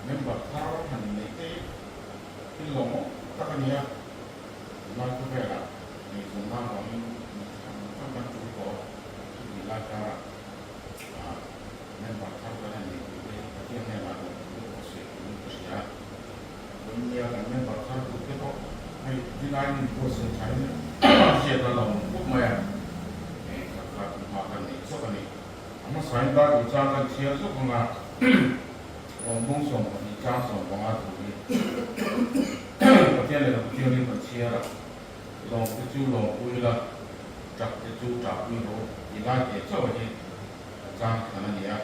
member thar han nei te ilong takania la ko vera ni sunna ho ni kan kan tu ko ni la ka member thar ka ni te ti ne la ko se ni ko sia ni ya kan member thar ku ke to ai di lai ni ko se chai ni sia da long ko ma ya ka ka ma kan ni so kan ni ama sai da u cha kan sia so ko nga ông bông sòng thì trang sòng bằng áo thui, có tiền là có tiền thì còn chia là, lòng cái chú lòng vui là, chặt cái chú chặt vui rồi, thì lại cái chỗ thì trang cái này nhá,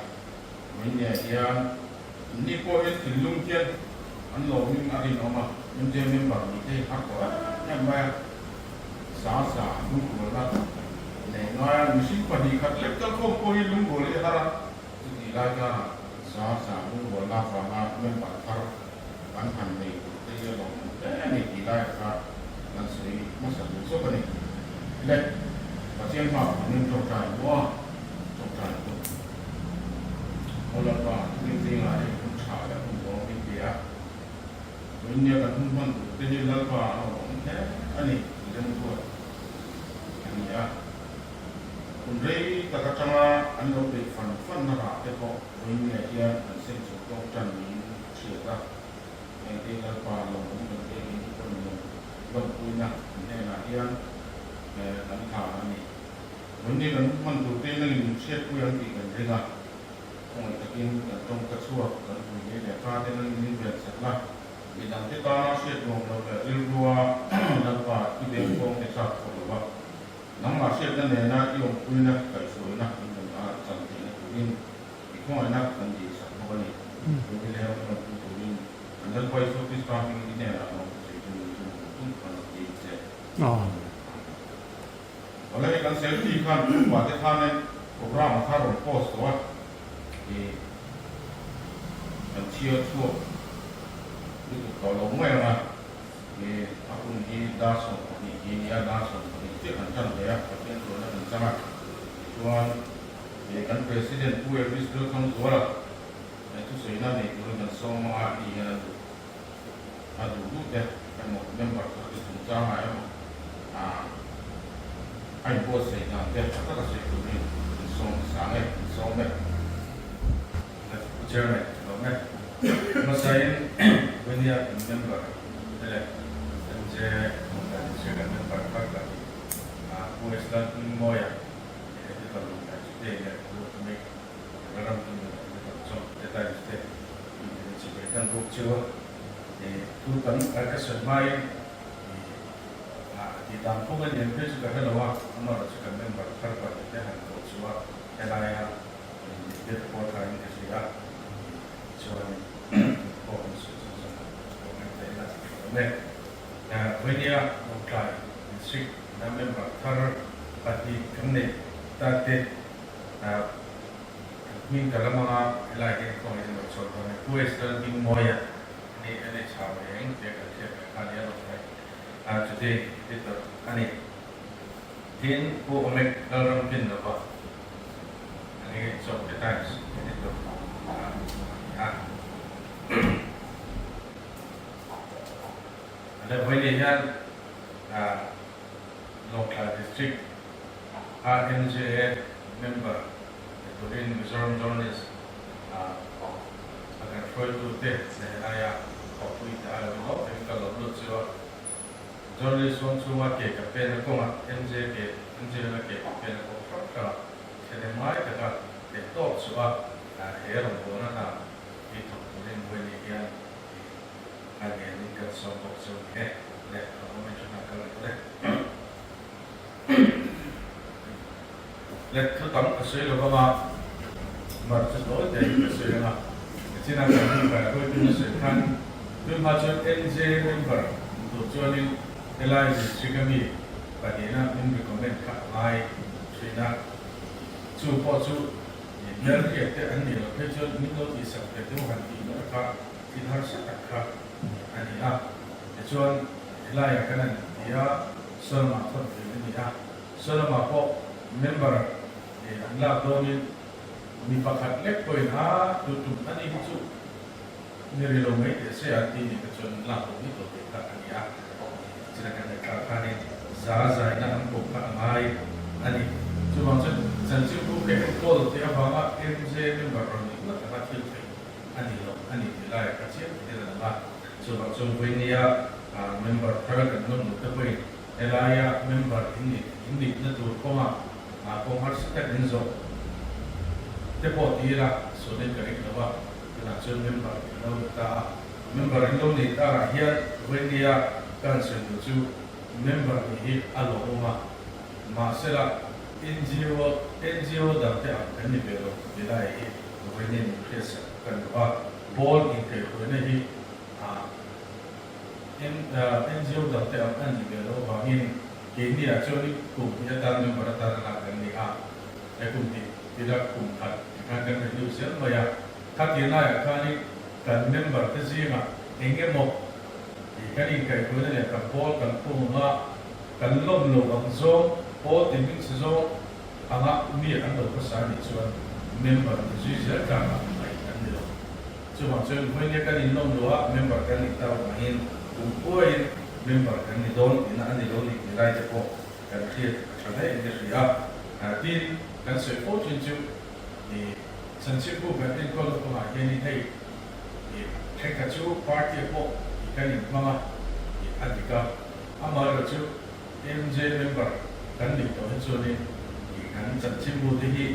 mình nhá nhá, đi qua cái tiền lương tiền, anh lòng mình ăn đi nó mà, mình chơi mình bảo mình chơi khác quá, em bây xả lúc rồi là, này nói mình xin phải đi khát lép tao không có đi lúc rồi đấy hả, thì lại cái sa mun wala fa ma men ba thar ban han nei te yo lo ni ti lai ka nan sei ma sa lu so ni le pa chen ma ni to tai wa to tai ko ola ba ni ti la ni ku cha la ku bo ni ti ya min ne ka hun man te ni la ba ne ani jen ko ani ya kun rei ta ka changa an lo be fan na ra te ko mình này kia mình sinh sống trong trần mình chịu ra ngày kia là qua lòng cũng được cái con mình lòng vui nè này là kia đánh thảo này vấn đề là mình đầu tiên là mình xét quy anh thì cần thế nào không phải thực hiện trong các xua cần mình để pha thế nên mình việc sạch là vì đằng thế ta xét lòng là về yêu đua là và cái điều không thể sạch của nó nắm mà xét cái này là yêu quy nè cái số nè mình là chẳng thể là tự không ai nắp cần gì sẵn không có gì tôi đi leo trong khu vực mình anh đang quay số cái starting đi nè là nó sẽ chung còn gì sẽ ở đây cần sẽ đi khăn quả cái than này program mà thao post đó thì anh chia thua cái có lống mày mà thì aku ni dah so ni dah so ni cik ancam dia pasien tu nak sangat tuan kan presiden punya bisnis kan suara itu sehingga ni turun semua di yang ada dulu deh kan mau member itu sama ya ai bos sehingga deh kata kata saya turun sangat Jeremy okay masain beliau member deh dan saya member apa puas dan moya itu kalau dia make dalam trong detalles de kan ruk chiwa tu kan ka sumai di dam ko ga nem pe su ka helwa amara su kan member thar pa de han ko chiwa elaya de ko tha ni se ya chiwa ni ko su ko me de la me when ya apply strict member thar pa di kan ne ta te mình cả làm mà lại cái công việc nó chọn rồi, cuối tuần mình mua ya, này chào hàng, cái anh ấy rồi, today itu anh tin cô ông dalam pin apa, anh chọn cái times itu, ada banyak local district, RNJ member. Within Mizoram journalists akan refer to saya kopui dah lalu kalau belum siapa journalist want to make kapen aku mak NJ nak kapen aku kalau saya mai kata itu siapa heran bona tak itu mungkin boleh dia ada ni kan sombong sombong leh kalau macam nak kalau leh leh tu tam kesel apa mà rất tốt để sự là chỉ là cái và tôi tin sự khăn tôi mà cho NJ member tổ cho nên cái lại thì chỉ cần gì và thì là mình bị comment cả lại thì là chú bỏ chú nhớ cái anh nhiều cái cho những cái gì sắp tới tôi hoàn thành nó cả thì nó sẽ tất cả anh là cho cái lại cái này thì sơ mà thôi thì là sơ mà có member thì là tôi mình pakat lek poin tutup ani itu Niri lo mai te se ati ni kacun lang ni to te ka ania. Cina kan ka kani za ina ang ko ka ngai ani. Cuma sen ku ke ko te abanga MJ member ni na ka til te ani dilai ka cia te na ba. Cuma punya member ka kan no te pui elaya member ini na tu ko ma ko har sa ka inzo. Te po tira so den ka ri na ba. National member member Indo ni ta hian India council chu member ni aloma ma sela NGO da te kan ni belo dilai Indian case kan ba ball in ke ne hi NGO da te kan ni belo ba in India chu ni ku ya ta member ta la kan ni e ku ti tira ku kan ni sel ma ya Kati na kani kan member te zinga enge mo kani kai ko ne kan pol kan punga kan lom lo ang zo o timing se zo anga mi an do sa ni chuan member te zi zer ka ma mai kan ni lo chuan chuan ko ne kan in lom lo a member kan ni ta ma hin ko member kan ni don ina an ni lo ni rai te ko kan khia thana enge ria tin kan se ko chin chu ni Sanchipu kan in ko ko ma ye ni hei ka chu party ko kan in mama adika amara chu MJ member kan ni to chu ni kan Sanchipu de hi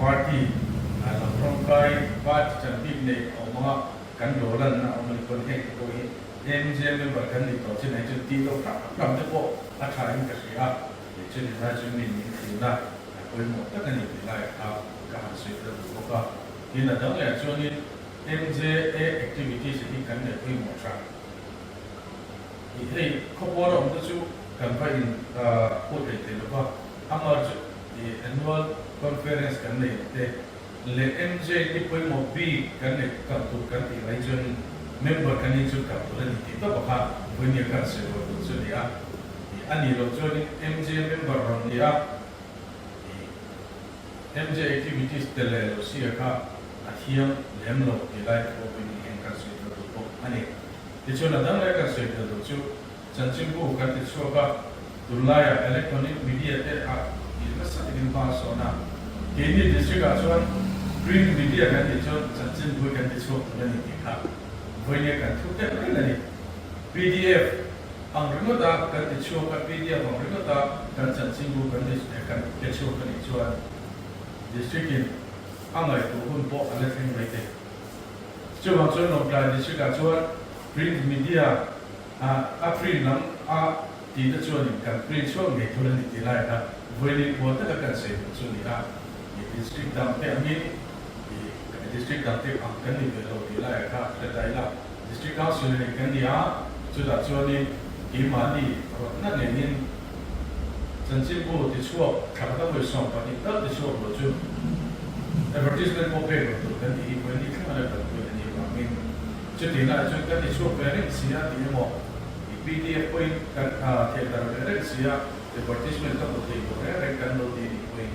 party ala from kai part chan big ne o ma kan do lan na o ni kon hei ko hi MJ member kan ni to chu nei chu ti to ka te ko a tha in ka sia chu ni na chu ni na ko mo ta kan ni lai ka hasil itu buka. Ini adalah actually MJA activities ini kan dari macam. Ini kepala untuk tu kan paling putih itu apa? Amar di annual conference kan ni le MJA ini pun mau bi kan ni kan tu kan di region member kan ni tu kan tu ni kita bahkan punya kan sesuatu tu dia. Ani lo tu ni MJA member orang dia. MJ activities tele lo sia ka athiam lemlo ilai ko bin en ka se to to ani de chona dang la ka se to chu chanchin bu ka te chu ka dulaya electronic media te a ilma sa din ba so na ke ni district a chuan green media ka te chu chanchin bu ka te chu na ni ka voine ka thu te na ni PDF ang ringo da ka te chu ka PDF ang ringo da kan chanchin bu ka te chu ka ni chuan district in angai tu hun po ala thing mai te chuan chuan no pla district a chuan print media a print lam a ti ta chuan kan print chuan nge thula ni ti lai ka voini po ta kan se chu ni a district dam te ami district dam te ang kan ni lo ti lai ka ta dai la district council ni kan ni a chu da chuan ni ki ma ni na ne ni Sanchipu di chuo kata boleh song pada kita di chuo baju advertisement mo pay betul kan di ini kan ada betul ini kami jadi nak juga di chuo parent sia di mo di PDF point kan theater parent sia advertisement tak betul itu kan lo di point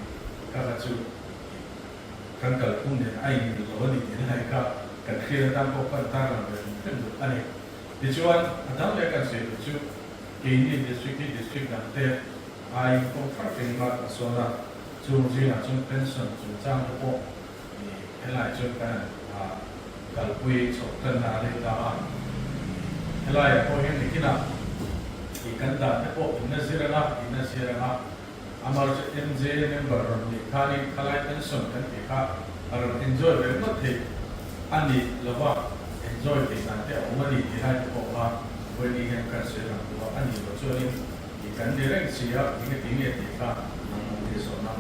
kalau tu kan kalau pun dia ai di luar di ni kan kira tanpa pertanyaan betul ani di chuo ada mereka sih tu ini district nanti ai contracting ma sona chu ji na chu pension chu chang ko ni helai chu kan kal pui chu kan na le ta helai ko hen ni kina ikan da te ko inna sira amar MJ member ni khani khalai pension kan ti kha ar enjoy very much ani lawa enjoy ti na te omani ti hai ko ma ko ni hen kan sira ko ani lo chu ni kan direct sia ini tinggi kita di zona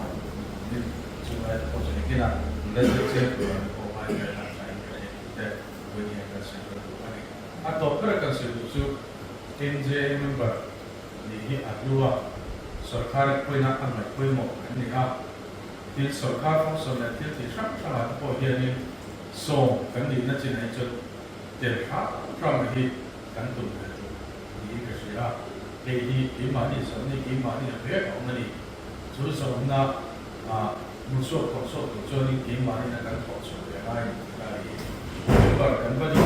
ini cuma posisi kita tidak cek ko mai ka sai kita bagi yang kasih ini atau mereka setuju MJ member ni adua सरकार कोई ना अमल कोई मौका नहीं आ दिल सरकार को सोने दिलที่ช่างฉลาดพอเฮียนี่ส่งกันดีน่าจะไหนจนเด็ดขาดพร้อมที่กันตุ่มกันนี่ก็เสียเดี๋ยวที่มาที่สอนนี่ที่มาที่เพื่อของมันนี่สุดสองน่ะมุสลิมของสุดตัวนี้ที่มาที่นั่นกันขอสุดเลยไอ้ก็กันไปที่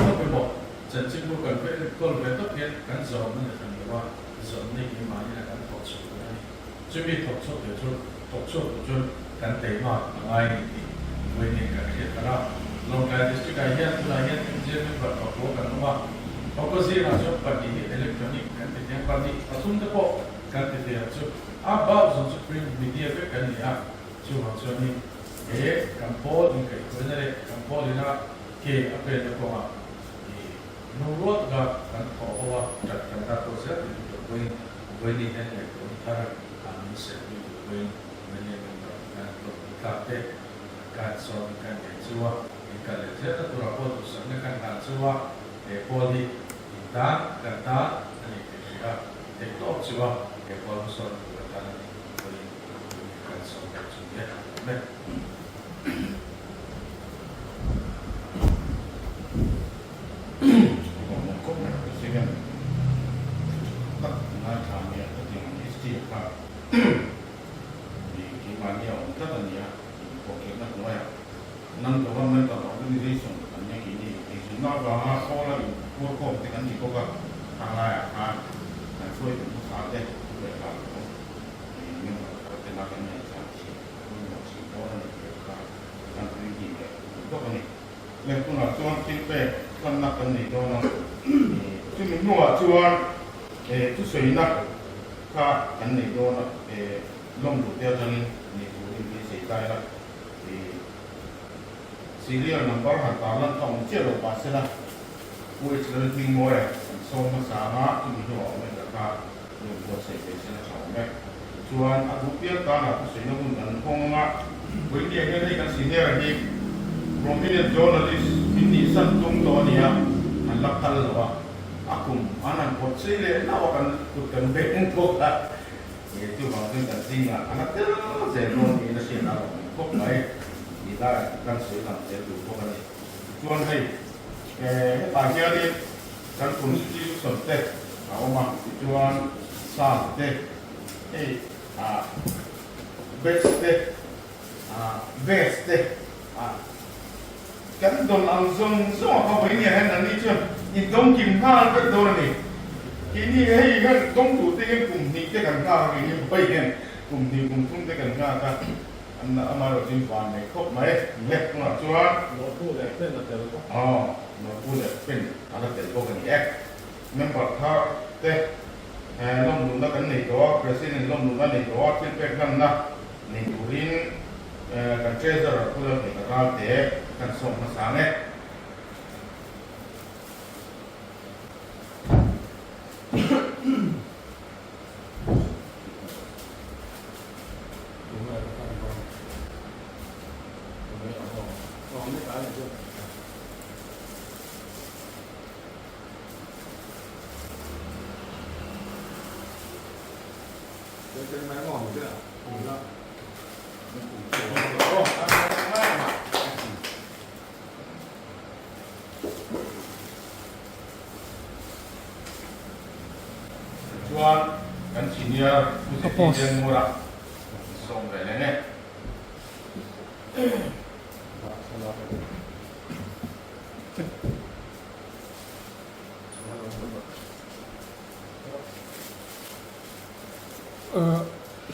ฉันจึงรู้กันเป็นคนเป็นต้องเรียนการสอนนั่นแหละที่ว่าสอนในที่มาเนี่ยการถอดสูตรได้จะมีถอดสูตรเดี๋ยวถอดสูตรจนการเตะมาอะไรนี่เว้ยเนี่ยการเรียนแต่ละลงการดิสติกาเฮียนตุลาเฮียนเจนเป็นแบบออกโลกันว่าเขาก็เสียนะจ๊ะปฏิอิเล็กทรอนิกส์การเตะยังปฏิอัตุนเตปอการเตะยังจ๊ะบ้าส่วนสุดเป็นมีเดียเป็นกันเนี่ยจ๊ะส่วนนี้กัมพูชานี่ก็คนนั้นเลยกัมพูชาเนี่ยque aprende com a no outro kan koจัดกันได้ตัวเสร็จตัวเองตัวนี้เนี่ยตัวที่ทำอันนี้เสร็จตัวเองเนี่ยเป็นการตัวการเตะการสอนการเรียนชัวร์การเรียนเสร็จตัวเราตัวสอนการทำชัวร์พอดีด้านการด้านอันนี้คือเด็กตัวชัวร์พอดีสอนตัวด้านตัวนี้การสอนการชัวร์เนี่ยนั่นก็ว่ามันก็ต้องมีเรื่องอันนี้กี่นี่ที่นอกจากว่าเขาแล้วพวกเขาแต่กันนี่ก็ทางไรช่วยเป็นผู้สาวได้ด้วยกันนี่มันเป็นนักการเมืองสามชีมันหมดชีวิตแล้วนี่เกี่ยวกับการเป็นยิ่งใหญ่ก็คนนี้เรื่องตัวส่วนที่เป็นคนนักการเมืองตัวนั้นที่มันนัวส่วนทุกส่วนนักก็กันนี่ตัวนั้นลงดูเดียวกันนี่ตัวนี้เสียใจแล้วserial number hatalan tong chelo pasela which will be more so masama to be no me ka yo bo se pe se na chaw me chuan a du pia ta na ku se na mun an khong ma wi ni ne kan senior ni prominent journalist in ni san tung to nia an lak tal lo akum anan pot se le na wa kan ku kan be en ko ka ye tu ba kan singa anak te se no ni na se na ko maiได้การสวยงามเด็ดดูพวกนี้ส่วนให้ต่างกันนี่การคุณที่สนใจเอามาส่วนสามเด็ดเบสเด็ดเบสเด็ดกันโดนอังซงส่งเอาไปเนี่ยให้นั่นนี่เชื่อนี่ต้องกินข้าวก็โดนนี่ทีนี้ให้กันต้องดูที่กลุ่มนี้จะกันข้าวอย่างนี้ไปกันกลุ่มนี้กลุ่มทุ่งจะกันข้าวกันอันนั้นมาเราจึงฟังในครบไหมเล็กหน่อยชัวร์โน้ตพูดเลยเป็นอะไรก็อ๋อโน้ตพูดเลยเป็นอะไรแต่พวกนี้เอ็กเมมเบอร์ท่าเต้ล้มหนุนกันในตัวประธานล้มหนุนกันในตัวที่เป็นกันนะในตุรินกันเชื่อจะรับพูดในกระดาษเตะกันส่งภาษาเนี่ยเป็นไม้หมอนใช่ไหมผมก็ชวนกันซีเนียร์ผู้ที่เรียนมูระส่งไปเลยเนี่ย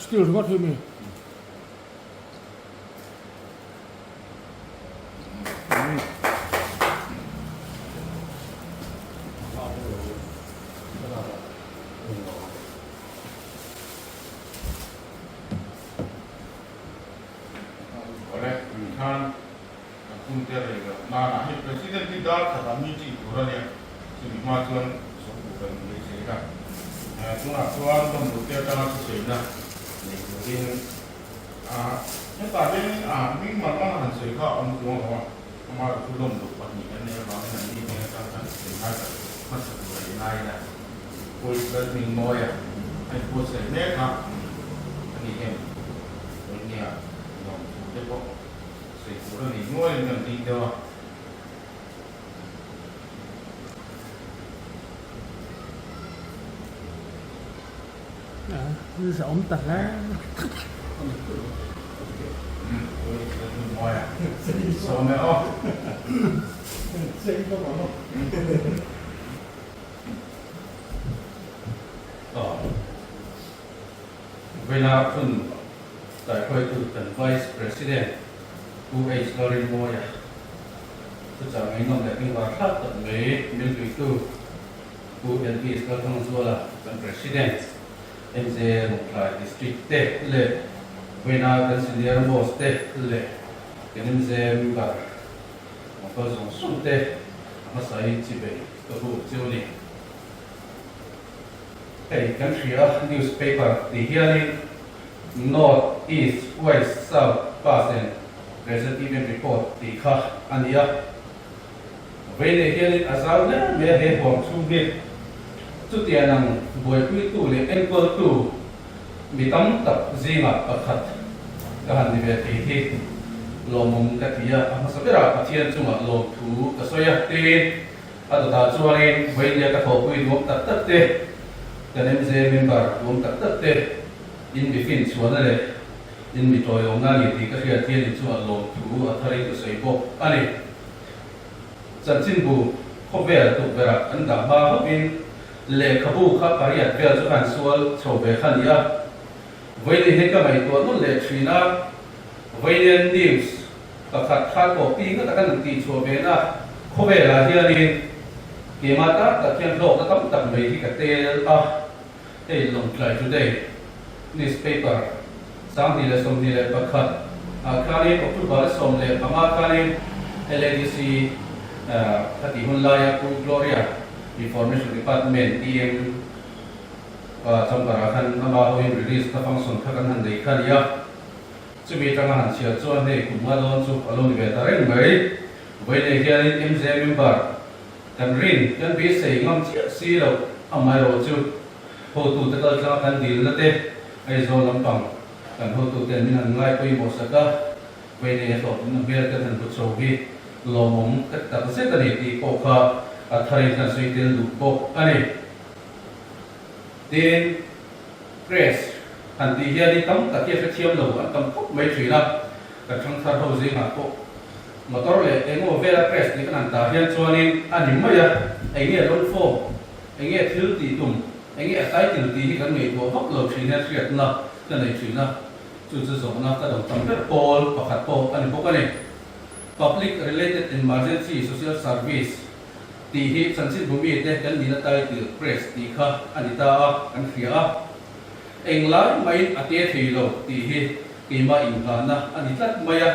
still what to me คุณเจริญกับนาให้ President ที่ได้ทำมีที่ตัวเนี่ยสิ่งมาชวนสมบูรณ์เลยใช่ไหมครับส่วนต้องดูเกี่ยวกับสิ่งนั้นนี่ดูที่เนี่ยตอนนี้มิ่งมันหันสื่อเข้าอันตรงว่ามาดูลมดูวันนี้กันเนี่ยเราเนี่ยนี่เนี่ยการสิ่งนั้นมันสะดวกง่ายนะคุยกันมิ่งมอยให้พูดเสร็จเนี่ยครับอันนี้เองวันนี้ลองดูเดี๋ยวสิ่งตัวนี้ง่ายกันดีเดียวนี่จะอมตัดแล้วมอยสอนไม่ออก when our fun tại khơi tụ tận vice president UH Lorin Moya tôi chào anh ông đại biểu và khác tận mấy miền tây tu UNP có thông số là tận president MJ một lại district tết lệ when our consider most tết lệ cái MJ và một cái dòng sung tết mà sai chỉ về cái vụ chiêu này cái country newspaper the hearing North, East, West, South, Past and Present Event Report thì khá anh ya. Vậy nên hiện ở sau này về hệ thống trung việt chút tiền năng buổi quy tụ để anh có tụ bị tấm tập gì mà ở khát cái hành về thì lồng mông cái gì à mà sao biết là phát hiện chung là lồng thú cái soi tiền ở đó ta cho nên vậy nên cái thổ quy gồm tất tất tiền cái nem dê member gồm tất tất tiền in bị phim chuan này in bị trôi ông nga thì cái kia thiên in chuan lồng thú ở thay cái sợi bộ anh ấy chân chính bu không về là tụ về là anh cả ba học viên lệ khâu bu khắp cái gì về cho hàng xuân chầu về khăn gì à vậy thì hết cái mấy tuần nó lệ truy na vậy nên news các khát cổ pin các cái năng tiền chầu về na không về là hiện đi cái mà ta các thiên lộ ta tấm mấy thì cái tê à tê lồng lại chủ đề newspaper sang thì là xong thì là bất khát cái này có chút bảo là xong là mà cái này LADC hati hunlaya ku Gloria Information Department TM trong parahan nama hoin release ta function thakan han dei khania chumi tanga han chia chuan nei kuma lon chu alon ve ta reng mai voi nei hian MJ member kan rin kan bi sei ngam chia si lo amai ro chu ho tu ta kal cha kan dil na te ai zo lampang kan ho tu ten min han ngai pui bo saka voi nei ho na ber kan han bu chou hi lomong ketat setani di poka athari na suitil lupo ani tin press anti hiani tam takia fetiam lo an tam khop mai thina ka thang thar ho zinga ko motor le emo vera press ni kan ta hian chuanin ani maya enge ron fo enge thil ti tum enge sai til ti kan me ko hok lo thina triat na kan nei thina chu chu zo na ka dong tam per pol pakhat po ani po kani Public Related Emergency Social Service thì hi sansit bumi te kan ni tai ti press ti kha anita kan khia engla mai ate thilo ti hi kima inhana ani tlat maya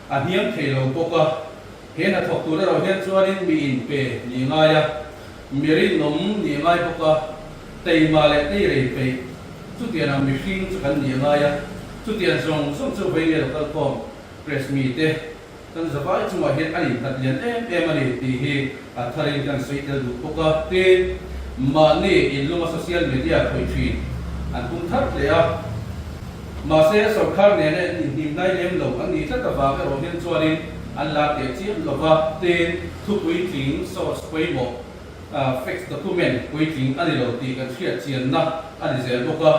ahiam thilo poka hena thok tu ro hian chuanin mi in pe ni ngaya miri nom ni ngai poka teima le tei rei pe chu tiana mi hring chu kan ni ngaya chu tian song song chu ve le kal kom press mi te kan zabai chuma hian ani tat lian em ani ti hi atharin kan suitel du poka te mani in luma social media khoi thin an pum thar le a ma se sarkar ne ne nim nai lem lo ani tla ka wa ro hian chuanin an la te chiam lova te thu pui thing source pui mo fix document pui thing ani lo ti kan thria chian na ani zel poka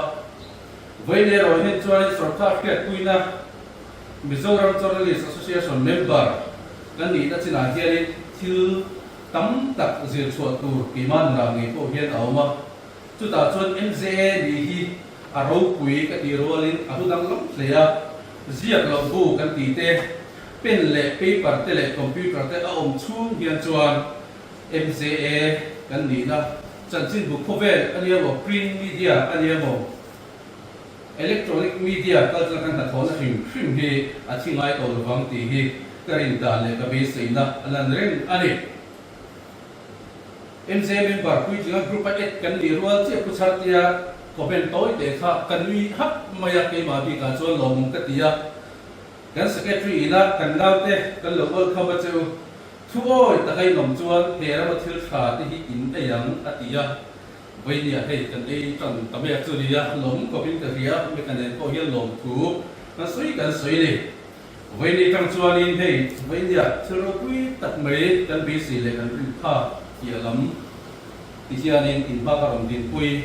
voi le ro hian chuanin sarkar khiat pui na Mizoram Journalist Association member kan ni ta china hian thil tam tak zir chua tu kiman na ngi po hian awma chu ta chuan MZA ni hi aro pui ka ti rolin atu dang lom thleya ziak lo bu kan ti te pen le paper te le computer te a om chung hian chuan MZA kan ni na chan chin bu khovel ani mo print media ani mo electronic media culture kan thon hrim hi athingai to lawang ti hi karin da le ka be seina alan reng ani MJ member pui jinga group a et kan ni rual che ku chartia ko ben toy te kha kan wi hap maya ke ma bi ka chon lom ka tia kan secretary ina kan nau te kan local khaba chu thu oi ta kai nom chuan he ra ma thil kha te hi in te yang atia vậy thì hay cần đi trong tầm biệt xử lý lồng có bên cái phía bên cái này có hiện lồng thú nó suy đi vậy thì trong chuan in hay vậy thì thưa quý tập mấy cần bị xử lý cần bị pha kia lắm thì chia nên in pha cả đồng tiền quý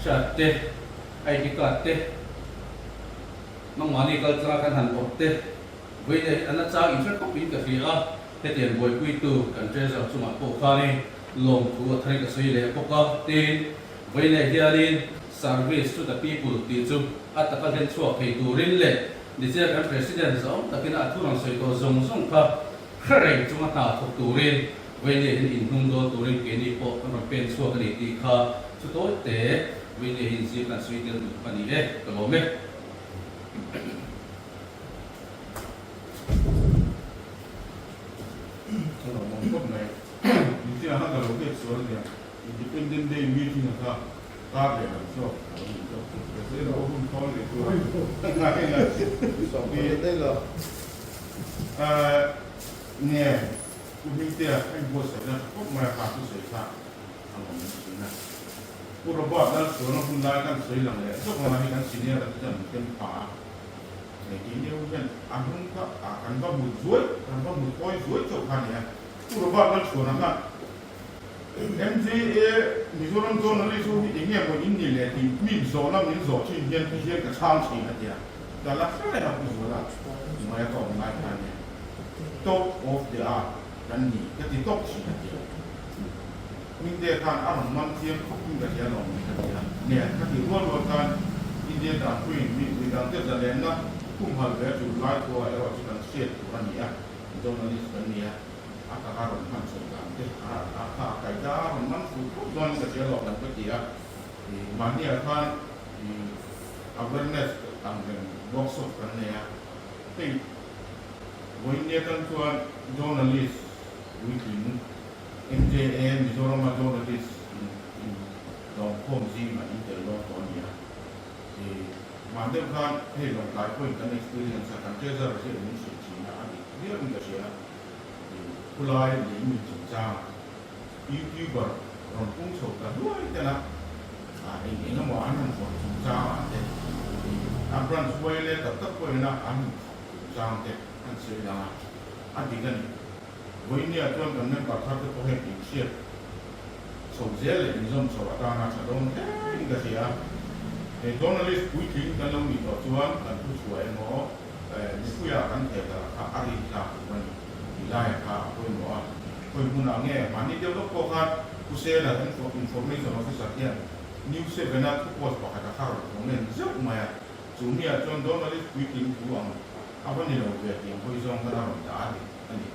sạch tê ai đi cắt tê mong muốn đi cắt ra cái hành bộ tê vậy thì anh ta in rất có bên cái phía cái tiền bồi quý tu cần chơi giờ chung mà bộ pha này lồng thú thay cái suy lệ bốc tin với này thì anh service to the people thì chúng at the content chuộc thì tụ rin lệ đi chơi cái president giống tại cái thu năng sợi to dùng kha rèn chúng ta thuộc tụ rin với này in hung do tụ rin cái đi bộ nó pen chuộc cái đi kha chú tối tế với này in gì là suy tiền được phần này cái bộ mấy 그래서 뭐 이것네 이제 하나 더 오게 지원이야 independent day meeting 가 가게 하죠 그래서 이거 오픈 콜이 그 Song đây là nè cũng như thế anh mua sợi ra cũng mà phá cái sợi sa anh muốn xin nè cô robot đó số nó khôngได้กันsợi lần này lúc mà mình xinเนี่ยเราจะเป็นฝาในที่นี้เป็นอันนั้นก็อันก็หมุนสวยอันก็หมุนก้อยสวยจบกันเนี่ยcô robot đó số nóก็ MJA มีส่วนตัวนั้นเลยส่วนที่อย่างเงี้ยคนอินเดียเลยที่มีส่วนนั้นมีส่วนที่เย็นที่เย็นกับช่างสิ่งนั้นเดียวแต่ละส่วนเนี่ยเราเป็นส่วนละไม่ต้องมาทำเนี่ย top of the art นั่นนี่ก็ที่ top สิ่งนั้นเดียวมีเดียการอ่านมันเทียมคุ้มกับเทียนลงเนี่ยก็ที่ร่วมกันอินเดียต่างคุยมีการเทียบจะเล่นนะคุ้มหันไปจุดไล่ตัวไอ้เราที่กันเสียตัวนี้อ่ะตรงนั้นนี่เนี่ยอาการมันส่งกันที่อาไก่จ้ามันสูงโดนกับเสียหลอกนั่นก็เดียวมันเนี่ยท่าน awareness ต่างกันบอกสดกันเนี่ยที่วันนี้ตั้งตัว journalist วิกิน MJA มิโซรามา journalist ลองพ่วงซีมาอินเตอร์ลองตอนนี้มาเดิมกันให้ลองหลายคนกัน experience กันเจอจะเรียนรู้สิ่งที่น่าดีเรื่องมันก็เสียผู้ลายหรือมีจิตใจYouTuber เราพุ่งชกกันด้วยแต่ละini nama anu jangan deh, abran sesuai le tetap kau ina anu jangan deh, kan sebenarnya, adi kan, ini aturan kan memang kalau kau hendak siap, sosial ini jom sobat anak sadon, ini kasih ya, jurnalis kuiting kalau itu tuan kan sesuai mo, diskusi kan kita hari kita kan, nilai kau mo, kau pun angin, mana dia tu kau kan, kusel lah informasi officer dia. News 7 na tuwas pa kata karo komen zok maya jumia jon journalist weekly buang apa ni lo be yang ko izong kana ro da ani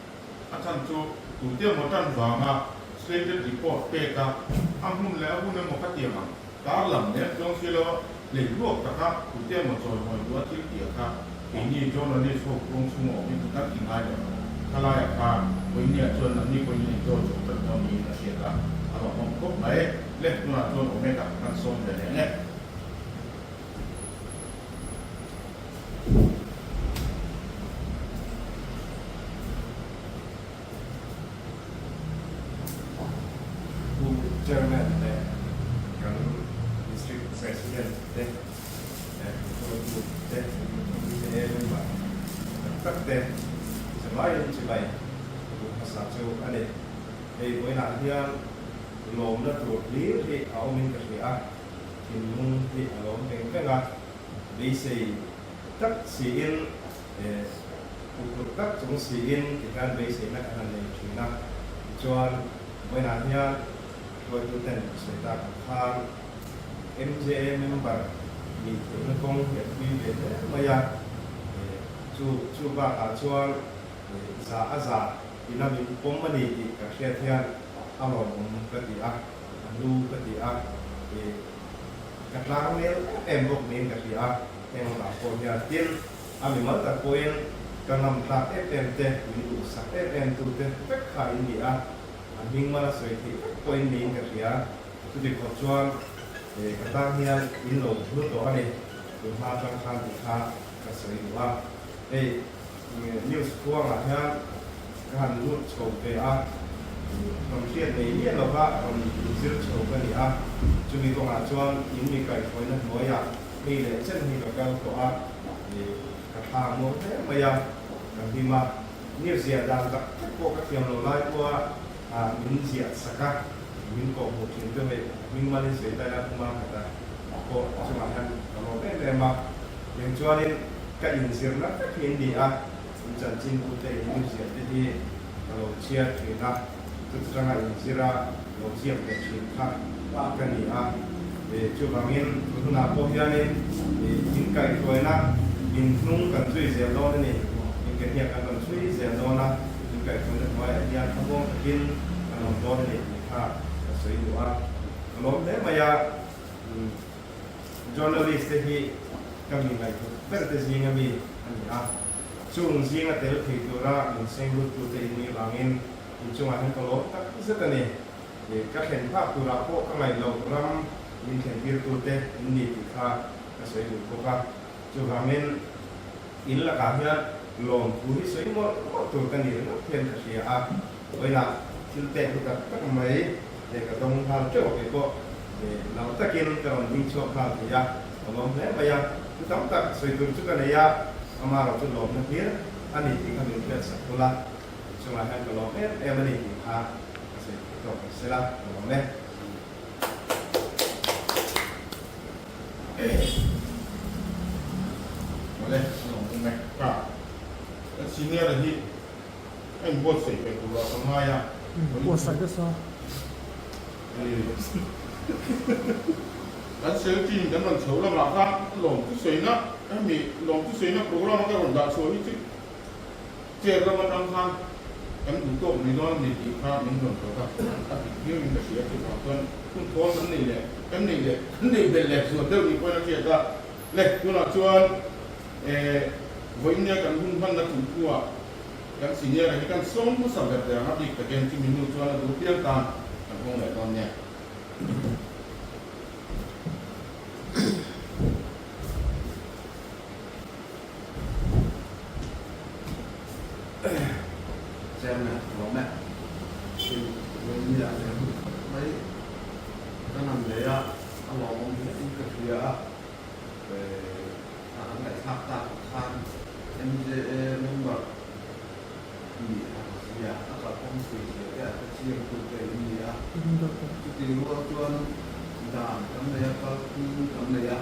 atan tu te mo tan wa ma stated report pe ka amun le amun mo ka ti ma ka lam ne jong si lo le luok ta ka te mo choi mo do ti ti ka ini journalist ko kong su mo mi ta ki ngai do kala ya ka ko ni jon na ni ko ni jo jo ta ko ni na sia ka aba mo ko mai leh tu nak tuan omega kan som dari ni. chairman kan district president deh itu deh ini memang tak deh selain pasal tu ada boleh nak dia lom nó ruột lý thì ở mình cái gì à thì muốn thì ở lom cái là đi xì tất xì in cuộc tất chúng xì in thì kan đi xì mấy anh này chuyện nào cho với nạn nhân rồi tụi tên sẽ ta khăn MJ member thì nó công việc quy về bây giờ chú ba cho giá thì nó bị công mà đi thì các xe theo alor ketika lu ketika kat langil tembok ni ketika yang lapornya tin ami mata poin kanam tak FMT itu sak FMT tu pek kai dia aming mana seperti poin ni ketika tu di kocuan katanya ilo lu tu ane rumah tangkan kita kasih dua news kuang lah kan lu coba còn chuyện này biết là bạn còn giữ chỗ cái gì à chúng mình còn là cho những người cày với nó nói à vì để chân thì là cao của à thì cả hàng mua thế bây giờ khi mà nhiều gì đang gặp các cô các film lại qua những gì saka những cổ một chuyện như vậy mình mà lên dưới tay là không mang cả cô cho bạn ăn còn cái này mà những cho nên cái những gì nó các hiện đi à chân chính cụ thể những gì thì kalau chia thì là terus terang zira losiap dan cinta bahkan dia chu bangin tuna po hianin in kai toina in nung kan chui zel do ni in ke hiak kan chui zel do na in kai toina mai hian thabo kin kan do ni kha sei duwa lom le maya journalist hi kami ngai tu ber te zinga mi ani a chung zinga tel thi tura in seng lut tu te ni bangin in chung a han ko lo tak setani các hình pháp tu ra po các ngày lâu ram in khen bir tu te in ni ti kha ka sei du ko ka chu ramen in la ka hian lom pu hi sei mo tu ka ni no khen ka sia a oi la til te tu ka tak mai de ka dong ha cho ke ko la ta kin ka ron ni cho kha ti ya lom le ba ya tu tam tak sei tu chu ka ne ya ama ro tu lom na pir ani ti ka ni pe sa tu la chu la han ka lom em ani ti kha rồi sẽ là một nàyมาเลยลงไหมครับแล้วทีนี้อะไรที่ไอ้บทเสกไปตัวทำไมอ่ะ 我甩的时候， แล้วเซลล์จีนกำลังเฉาลำหลักครับหลงที่เสยนะไอ้มีหลงที่เสยนะโปรแกรมมันก็หลงดัดช่วยที่เจ้าเรามันทำทางกันถูกต้องในน้อยในที่ภาพมันหลงตัวครับถ้าผิดเรื่องมันเสียที่ของต้นคุณท้องกันนี่แหละกันนี่แหละนี่เป็นแหลกส่วนเดิมอีกคนละเกียรติก็เล็กตัวละชวนวันนี้กันคุณพันนักถูกตัวกันสิ่งนี้อะไรกันส่งผู้สำเร็จแต่ครับอีกแต่เกณฑ์ที่มีนู่นชวนเราดูเพียงตามกันคงไหนตอนเนี้ย xem nè bóng nè thì mình như là mấy nó nằm đấy á nó lò bóng hết những cái phía về hắn lại tháp ta khan em dễ mình bảo gì à nó là không sử dụng cái chiêm cụ thể gì á cái gì luôn luôn giảm cái này có cái này á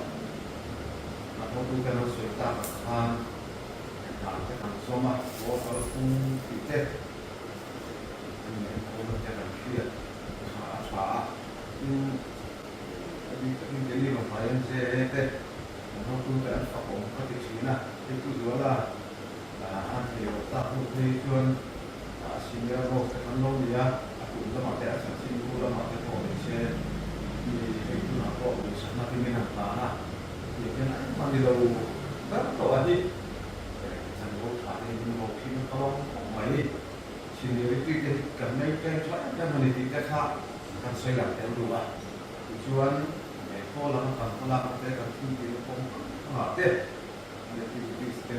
là không có cái nó sử ta khan cái thằng số mà có không bị chết không có cái thằng kia xả nhưng cái gì mà phải em sẽ thế nó cũng sẽ phát triển các cái gì nè cái thứ đó là anh hiểu ta cũng thấy chuyên xin nhớ một cái thằng lâu gì á cũng là một cái sản sinh cũng là một cái tổ chức sẽ thì cái thứ nào có cái sản phẩm mình làm phá nè thì cái này mà đi đâu rất tổ anh đi thành phố Hà Nội một khi nó có mấy xin nhớ cái cảm mấy cái thoát cái mình thì cái khác cần xây làm theo đủ à chuyên để kho làm cần kho làm cái cần khi thì nó không hả thế để thì cái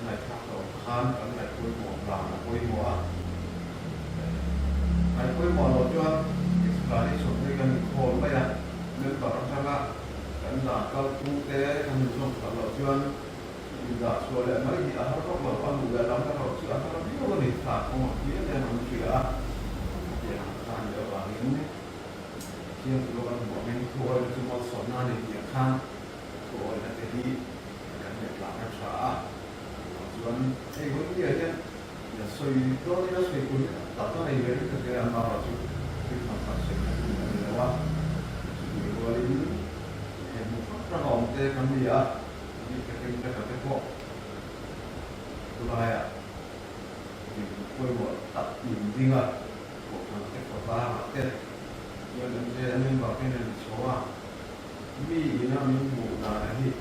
này khác rồi khan cái này cuối mùa làm cuối mùa cái cuối mùa rồi chuyên cái này số cái cần kho bây giờ nên bảo rằng là cái là cao tu cái thằng mình dùng cái là chuyên là số lượng mấy thì ở đó có con người làm cái đầu sữa nó biết có gì phạt không mà biết là nó sữa để làm được vào những khi chúng ta bỏ mình thôi chúng ta sống na để việc khác rồi là cái gì cái việc làm cái xã chúng thấy có gì chứ là suy đó nó suy cũng tạo ra này về cái làm bao rồi chúng ta phải suy nghĩ là quá rồi hiện một phát ra hòm cái gì á cái bộ thứ hai thì quay bộ tập nhìn riêng rồi bộ thằng cái của ba mà cái giờ nên vào cái này số à vì nó mình ngủ là gì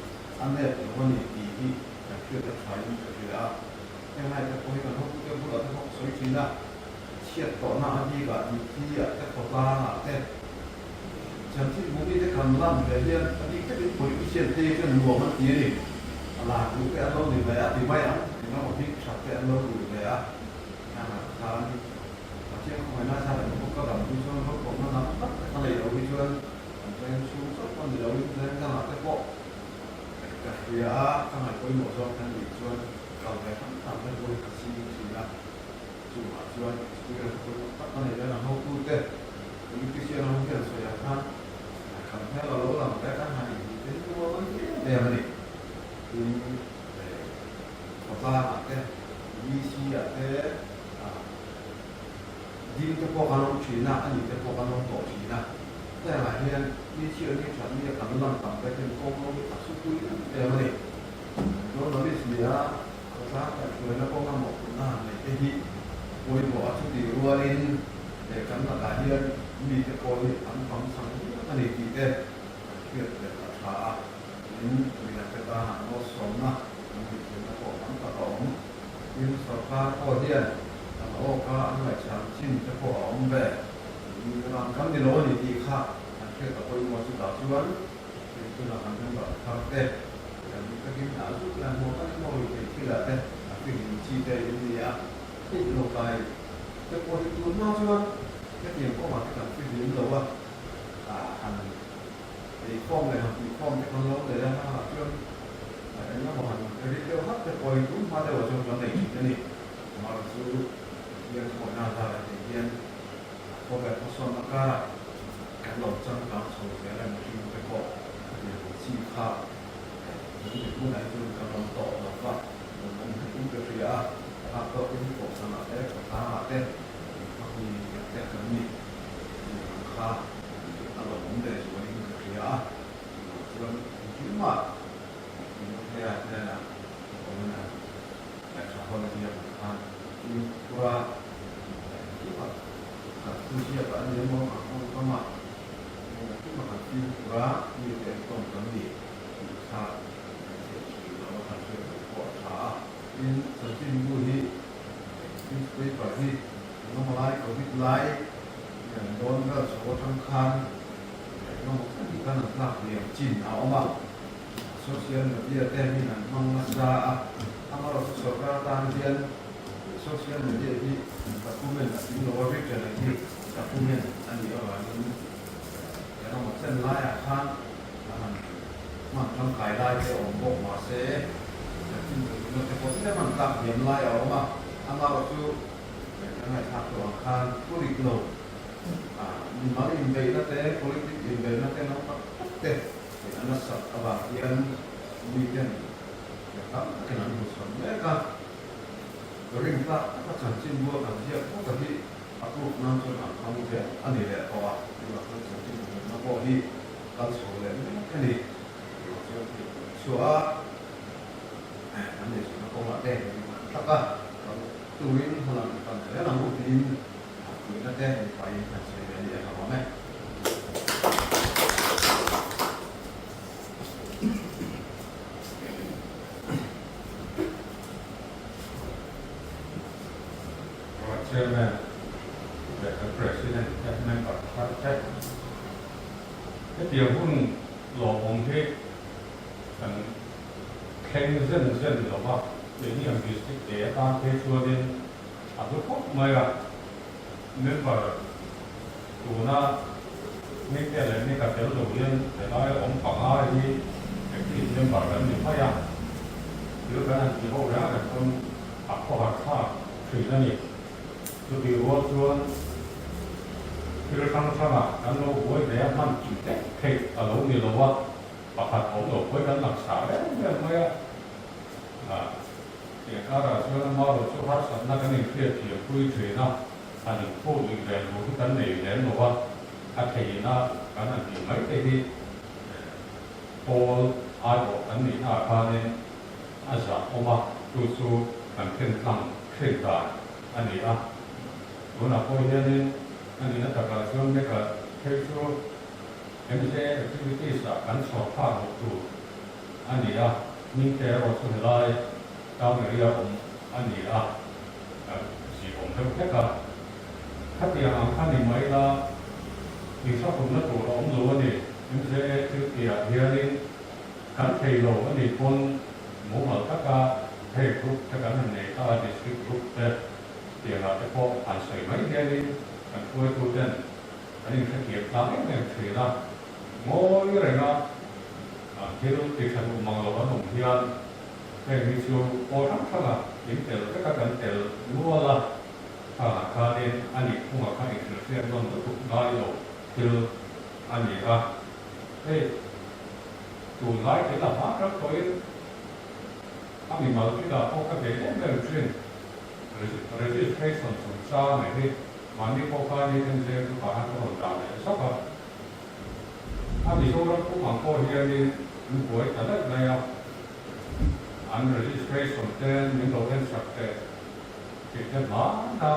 anh đẹp nó có gì thì là chưa được phải những cái gì đó cái này cái quay còn không cái bộ là không soi chín đó chiết tỏ nào gì cả thì cái của ba mà cái chẳng chỉ muốn đi cái cầm làm về liền đi cái buổi chiết thì cái ngủ mất gì đi là những cái ăn thì về thì may lắm thì nó một ít sạch cái ăn thì về là đi chứ không phải nói sao lại không có đồng quy xuân không nó nắm bắt cái này đồng quy xuân cho em xuống sốt con gì đâu nên ra là cái bộ cái phía cái này quay một rồi cái gì xuân còn cái thằng cái quay cái gì thì là chủ mà xuân thì là cái này là không tu tê những cái chuyện nó không phải là khác cảm thấy là lỗ là một cái này thì cái nó đẹp này thì có ba mặt cái VC ở cái đi cái bộ phận chuyện nào anh cái bộ phận tổ chuyện nào แต่ละเรียนมีเชื่อที่ฉันมีกำลังต่ำไปเป็นกองโลกสุขุยแต่มาดิโน้ตเราได้เสียภาษาแต่ช่วยแล้วก็มาหมดหน้าในที่โวยบอกชุดดีรัวลินแต่กำลังการเรียนมีแต่โอยอันความสังอันนี้ที่เด็ดเกี่ยวกับภาษามีนักศึกษาโน้ตสอนนะมันมีเป็นนักบอกอันต่อยินสอบการโอเดียนโอ้ก็อันไหนฉันชิมจะพออมแบบมีกำลังคำที่โน้ตดีค่ะ kita boleh masuk tujuan itu nak ambil partai dan kita kita masuk dan bukan mau kita deh tapi kita ini ya itu lokai kita boleh turun tujuan kita yang kau masuk kan kita ini loh an di form này di form cái con lỗ này là nó chuyên nó bảo hành cái video hết cái quay cũng hoa đều ở trong vấn đề cái này mà sử dụng những cái nào ra là thể hiện có vẻ có son nó cảการหลบจำการส่งเสียแรงที่มันไปเกาะอย่างชีพข้าวหรือผู้ใดที่กำลังต่อมาว่ามันเป็นเรื่องยากถ้าก็เป็นที่บอกสนับได้ก็ตาเต้นก็มีแต่ก็มีค่าอารมณ์ได้ส่วนนี้ก็ยากส่วนที่มากมันแค่นั้นนะผมนะแต่ชาวบ้านที่ยังทำที่ว่าที่ว่าผู้เชี่ยวชาญเรื่องมองเข้ามาที่มาที่ว่ามีแต่ต้องกำลังค่าเสียชีวิตแล้วก็เชื่อปวดขาอินสัญญาบุรีอินสเปรย์ปฏิน้องไล่กับวิทไล่อย่างโดนก็โซ่ทั้งคันน้องที่กันหลักเรียนจีนเอามาโซเชียลมีเดียเต็มที่นั่นมังมัสราทำเราสอบการตามเรียนโซเชียลมีเดียที่กับผู้เรียนที่เราว่าวิจัยที่กับผู้เรียนอันนี้เอาไว้แล้วเราเส้นไล่อาคารมันทำขายไล่จะออกบอกมาเสียเราจะพบได้มันกลับเห็นไล่ออกมาอันเราคือยังไงทักตัวอาคารผู้ริโลมีมาอินเดียนั่นเอง politik อินเดียนั่นเองเราก็เต็มอันนั้นสัตว์อะไรyang weekendนะครับขณะนี้ส่วนแรกก็เรื่องละก็ฉันชิมบัวกันเที่ยวพวกที่aku nonton kamu dia ani dia kawa dia kan jadi nak di langsung le kan ni soa ani nak kawa deh tak tuin halang kan dia nak bukin aku nak deh pai kan saya dia kawa meh Chairman, the President, and member of Parliament. เดี๋ยวพุ่งหลอกองเทศกันแข่งเส้นหรอว่าเดี๋ยวนี้ยังมีสิ่งเดียร์ตามเทศชัวร์ดินอาจจะพบไม่ละเมื่อว่าตัวน่ะไม่แก่เลยไม่กับเจ้าตัวเรียนแต่เราองค์ฝั่งอะไรที่ที่เรื่องแบบนั้นอยู่พยายามหรือการที่เขาเรียกกันคนหักข้อหักข้าคือนั่นเอง就比如说，就是刚才嘛，咱们我这样慢煮的，可以老你老话，把它头脑会跟那啥的，没有เดี๋ยวเราช่วยมาเราช่วยพัฒนากันในเรื่องที่คุยถึงนะอันนี้พูดอีกแล้วรู้ที่กันในเรื่องว่าถ้าเห็นนะกันอันนี้ไม่ได้ที่พออาจจะอันนี้อาคารเนี่ยอาจจะออกมาสู้กันขึ้นตั้งขึ้นได้อันนี้ตัวนักพูดเนี่ยอันนี้นักการช่วยไม่ก็เชื่อช่วยไม่ใช่ที่ที่สักการสอบผ่านหมดตัวอันนี้มีแต่เราช่วยได้ตามเรื่องของอันนี้สีผมเท่าแค่กับถ้าเตียงข้างนี้ไม่ละมีชอบผมนักตัวเรารู้ว่านี่ไม่ใช่ที่เตียงเฮียนี่การเทโลอันนี้คนหมู่หมู่ถ้าการเทกรุ๊ปถ้าการนั่นเองถ้าดิสทริกกรุ๊ปเตียงเราจะพบผ่านสายไหมเฮียนี่การช่วยตัวเด่นอันนี้ถ้าเกี่ยวกับเนี่ยถือละโง่ยังไงนะที่เราติดขัดมังเราว่าหนุ่มเฮียแต่มีช่วงโอทักษะยิ่งเตลก็การเตลรู้ว่าการเรียนอันนี้พวกการเรียนเรื่องนั้นทุกได้หรอกคืออันนี้ตัวไล่ที่เราหาครับตัวนี้อันนี้มาที่เราพบกันเองไม่รู้จริงregistration สุดท้ายเนี่ยมันนี่พวกการเรียนเรื่องการหาตัวต่างๆสัก มีโซ่รับผู้หวังโคเฮียนี่มันป่วยแต่ละอะไรอ่ะอัน registration เต้นมีโลเล่นสักเต้ที่จะมาถ้า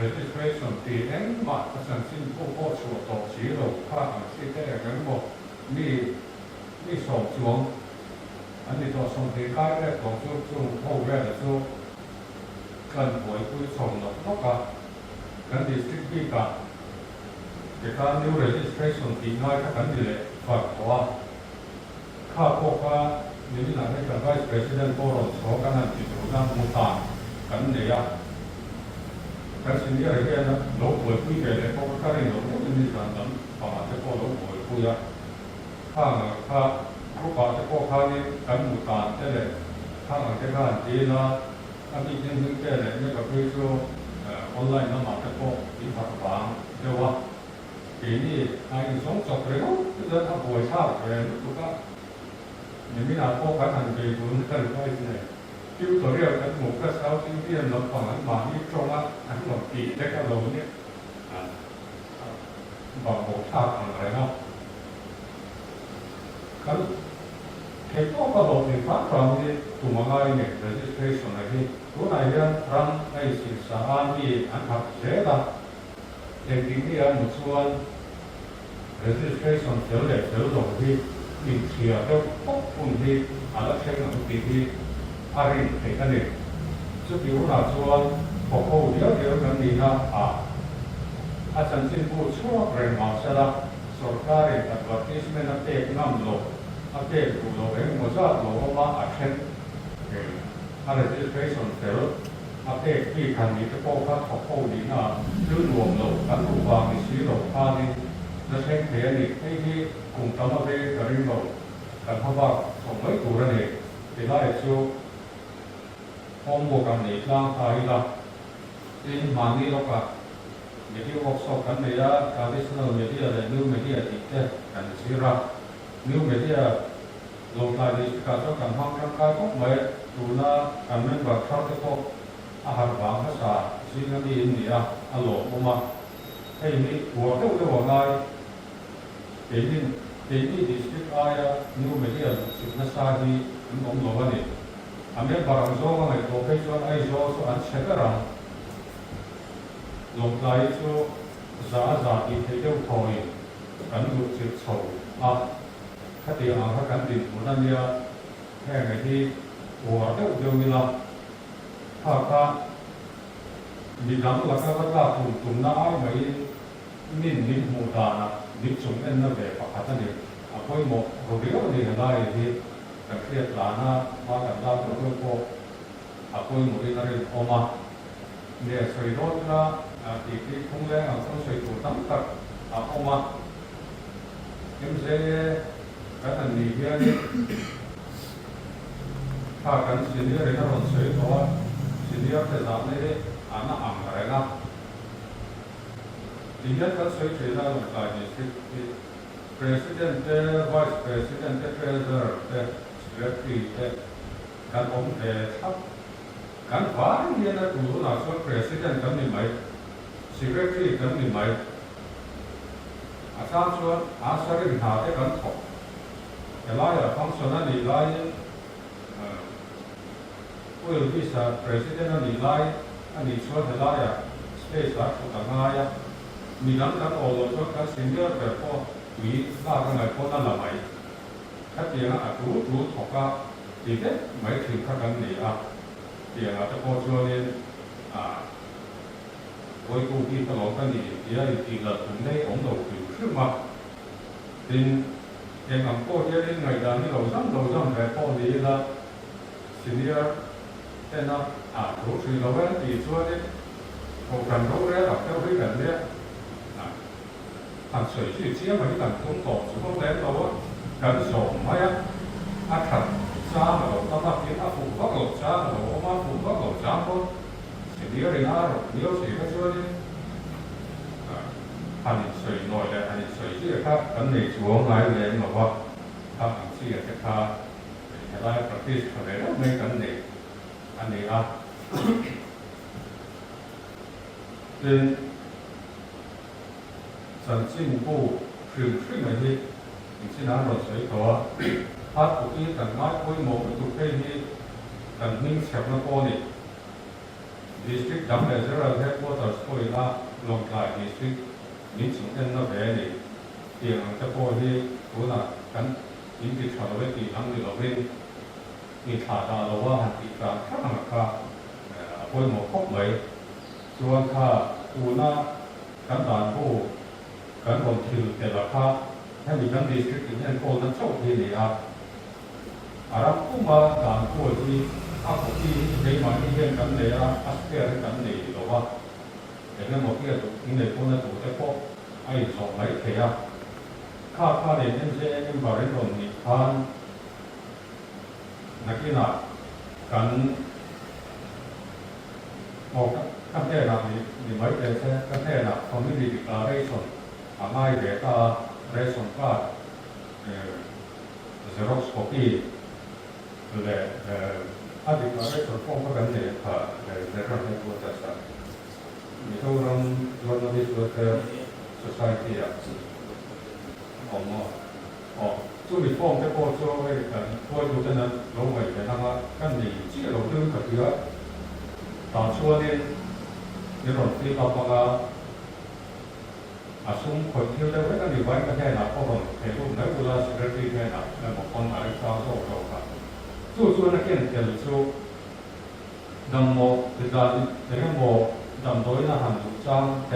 registration ที่เองมาถ้าสันสินผู้ผู้ชัวร์ต่อชีโร่ข้าอันที่เต้กันบอกมีสองช่วงอันนี้ตัวส่งที่ใกล้แรกของช่วงผู้แรกช่วงกันป่วยผู้ส่งหลอกนกกัน district ที่กันแต่การ new registration ที่ง่ายก็กันดีเลยฝากว่าข้าพวกว่านี่นะให้กับ vice president โปรดสองกันนั่นที่ถูกนำมุตานกันเนี่ยกันสิ่งที่อะไรกันนะโลกป่วยผู้ใหญ่เลยเพราะว่าการเรียนรู้นี่การนั้นฝ่าจะพอโลกป่วยผู้ใหญ่ข้าผู้ป่าจะพอข้านี่กันมุตานได้เลยข้าหลังจากการที่นะอันนี้ยังถึงได้เลยนี่ก็คือช่วงออนไลน์นั่นมาจะพอที่ผักบางเดี๋ยวว่าปีนี้ไอ้สองสัปดาห์ก็จะทำป่วยชาติเลยทุกท่านยังไม่นานพอกันหันไปดูกันได้เลยที่ตัวเรียกกันหมู่ก็เช้าที่เรียนลำพังมาที่ตรงนั้นอันหมดปีได้ก็เราเนี่ยบอกโหชาติอะไรเนาะกันเหตุก็เราเป็นพระคราวนี้ตัวมาไงเนี่ย registration อะไรที่ตัวไหนเรื่องรังไอ้ศึกษาอันนี้อันถัดเสียละเด็กที่นี่อันหมดส่วน registration เสียเลยเสียลงที่มีเสียแล้วพบคนที่อะไรเช่นนั้นที่อาริเห็นกันเนี่ยสุดที่ว่าส่วนพอเขาเดี๋ยวกันนี่นะอาจารย์ที่พูดช่วยเรื่องมาเสร็จสุดท้ายอัตวัติสมัยนั้นเอกน้ำโลอาเอกดูโลเองมันจะโลมาอาเช่นอะไรที่เคยสนใจอาเอกที่คันนี้จะพบกับเขาดีนะชื่อรวมโลกันรูปวางในชีโลพานี่จะใช้เทียนอีกที่กลุ่มทำอะไรกันริโลกันเพราะว่าสมัยตัวนี้ที่ได้ช่วยห้องบวกกันนี่ร่างกายละที่มันนี่เราก็มีที่วอร์กช็อปกันเนี่ยการที่เรามีที่อะไรนิวมีที่ติดเต้กันสิระนิวมีที่ลงท้ายที่การต้องการห้องร่างกายก็ไม่ดูนะการเมืองแบบชอบที่พวกอาหารบางภาษาสิ่งนี้นี่อารมณ์มาให้มีหัวเท่าหัวง่ายที่ดิสติกอะไรนิวมีที่สิ่งนั้นสาธิตมันลงมาเนี่ยอันนี้บางส่วนไอ้ตัวที่ส่วนไอ้ส่วนอันเชื่อรังลงท้ายช่วงที่เที่ยวถอยกันลุกจิตโฉบถ้าที่เขากันติดมันนั่นเนี่ยแค่ไหนที่หัวเท่าเดิมเวลาถ้ามีน้ำหลักก็ตุ่มน้ำไม่นิ่มหูตานะนิ่มชุ่มเอ็นนั่นแบบปกติเนี่ยพอหมดเราเรียกนี่ได้ที่กันเครียดหลานะมากันได้ตัวเพื่อพอหมดที่นั่นออกมาเนี่ยสวยรถนะที่คงแรงต้องสวยตัวตั้งตักออกมายังเสียกันนี่เพื่อนถ้ากันสิ่งที่เราต้องสวยตัวสิ่งที่เราจะทำนี่อันนั้นอะไรนะที่เราต้องสวยเราต้องการที่ president vice president treasurer secretary การองค์การฟ้าเนี่ยนะตัวน่าส่วน president กันนี่ไหม secretary กันนี่ไหมอาจารย์ส่วนอาสารินหาได้กันถกแต่ละอย่างฟังส่วนนั้นนี่ไล่ผู้ที่สา president นั่นนี่ไล่อันนี้ส่วนแต่ละอย่าง space ละสุดง่ายมีน้ำกันโอโลส่วนกัน senior แบบพอมีบ้ากันไหนพอนั่นละไหมถ้าเดี๋ยวรู้ถกก็ดีเด็ดไม่ถึงขั้นนั้นนี่เดี๋ยวจะพอช่วยโดยกูที่ตลอดกันนี่เดี๋ยวอีกหลักถึงได้ของเราขึ้นมาเป็นอย่างนั้นก็จะได้ไงด้านนี้เราซ้ำแบบพอดีละสิ่งนี้แต่นะรู้สึกเราว่าที่ช่วยโปรแกรมรู้แล้วเราเท่าที่แบบเนี้ยทำสวยชื่อเชี่ยวมาที่การทุ่งต่อสุดท้ายเราการส่งมาอาถัดจ้าเราต้องมาเปลี่ยนผูกก็หลบจ้าเรามาผูกก็หลบจ้าก็สิ่งนี้เรื่องอะไรเดี๋ยวสิ่งที่ช่วยอันนี้สวยหน่อยแต่อันนี้สวยที่ครับอันนี้ช่วงไหนเลยบอกว่าทำสิ่งที่เขาได้ประติษฐ์อะไรแล้วไม่กันเด็กอันนี้เป็นสันสินผู้คือขึ้นมาที่ xin ăn rồi sấy thọ hát của ý cần mát với một cái tụ cây đi cần minh sẹp nó cô đi district đóng để rất là headquarters của là long lại district minh chúng ta nó về đi tiền cho cô đi cũng là cần những cái trò với kỳ năng đi ở bênมีขาดาเราว่าหันติการข้างค่าพวยหมอคบไหมส่วนค่าอูน่าการด่านผู้การบ่มถือแต่ละค่าให้มีการดีสตริกอย่างโคนั้นโชคดีเลยครับอารับผู้มาด่านผู้ที่อาผู้ที่ในมาที่เรียนกันเลยอัสเปียร์กันเลยหรือว่าแต่เรื่องหมดที่จะถูกในคนนั้นถูกแต่พวกไอ้สองไหลเทียค่าเนี่ยเอ็มเจเอ็มบาริโนนี่ทานนักกีฬากันออกกันแท้ละนี่ไม่เป็นแค่กันแท้ละคอมมิวนิตี้การเรชั่นง่ายเด็กเรชั่นก็เซโรสโคปีเลยอดีตการเรชั่นพวกกันเนี่ยค่ะในเรื่องในตัวจัดสรรมีทั้งเรื่อง journalist welfare society ออกมา注意方嘅波咗嘅開到真係老圍嘅啦嘛，跟住之後都特別啊，當初呢，你攞啲爸爸啊，送佢跳到嗰個地位嘅聽啦，可能係都唔係好啦，食得啲聽啦，冇講埋啲操作做法，做那件嘅做，能冇其實你冇能到那行動章嘅。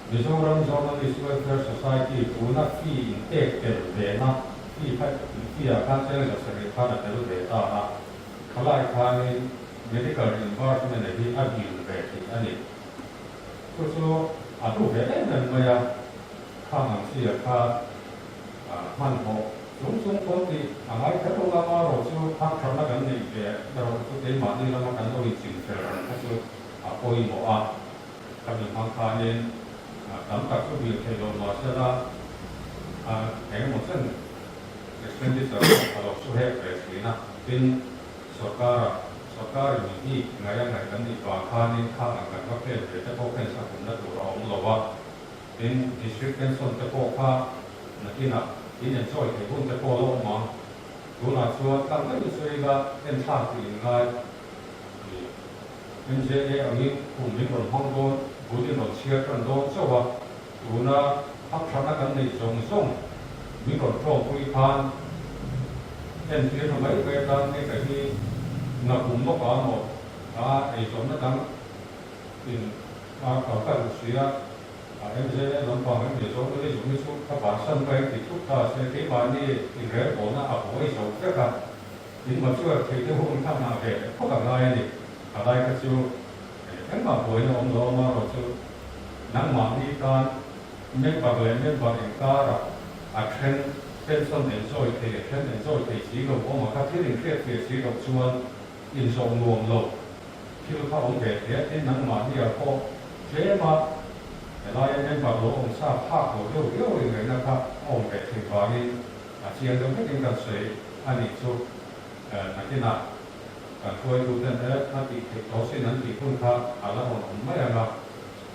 Mizoram Journalist Welfare Society ผู้นักที่เอกเกิดเดนะที่อาคารเจริญศักดิ์ท่านเกิดเดต้านะขลายทางนี้ medical environment ที่อาศัยอยู่แบบนี้อันนี้ก็คืออาตุเบนนั่นมาอย่างข้างเสียข้ามันโหสูงคนที่อะไรก็ต้องมาเราชูพักทำกันนี่เดี๋ยวเราต้องได้มานี่เรามากันต้องจริงๆก็คือพอยหมอทำอย่างทางนี้남각 소비 계도 마셔라 애가 무슨 expenditure 바로 수해 그랬으나 빈 서가르니 나야 나간이 과카니 카나가 그렇게 되다 보면 사건도 돌아오는 빈 district council 때 보카 나기나 이년 소위 대부분 때 보러 막 누나 주어 땅을 수위가 된 차트인가 현재의 여기 국민권 황도 모든 어치였던도 저와 누나 합산하는 정성 미국 프로그램 엔트리는 mấy cái đó cái gì nó cũng có một cái chỗ nó đang in có cái sự em sẽ làm bằng cái chỗ cái chỗ cái số các bạn sân bay thì chúng ta sẽ cái bạn đi thì cái bộ nó ở mỗi chỗ tất cả nhưng mà chưa thì cái hôm tham nào về có cả ngày thì ở đây cái chỗ cái mà buổi nó ông đó mà rồi chứ nắng mà đi tan mấy bà người mấy bà người ta là khen khen xong đến rồi thì khen đến rồi thì chỉ có ông mà các thứ linh thiêng thì chỉ có chuan in song luồng lộ khiเขาông về thì cái nắng mà đi ở phố thế mà lại mấy bà lỗ ông sa phá của yêu yêu người nào khác ông về thì vào đi chỉ là trong cái cái水anh đi chỗ là cái nàoช่วยดูแต่ถ้าติดเขาเส้นนั้นติดพุ่งค่าอะไรผมไม่เอา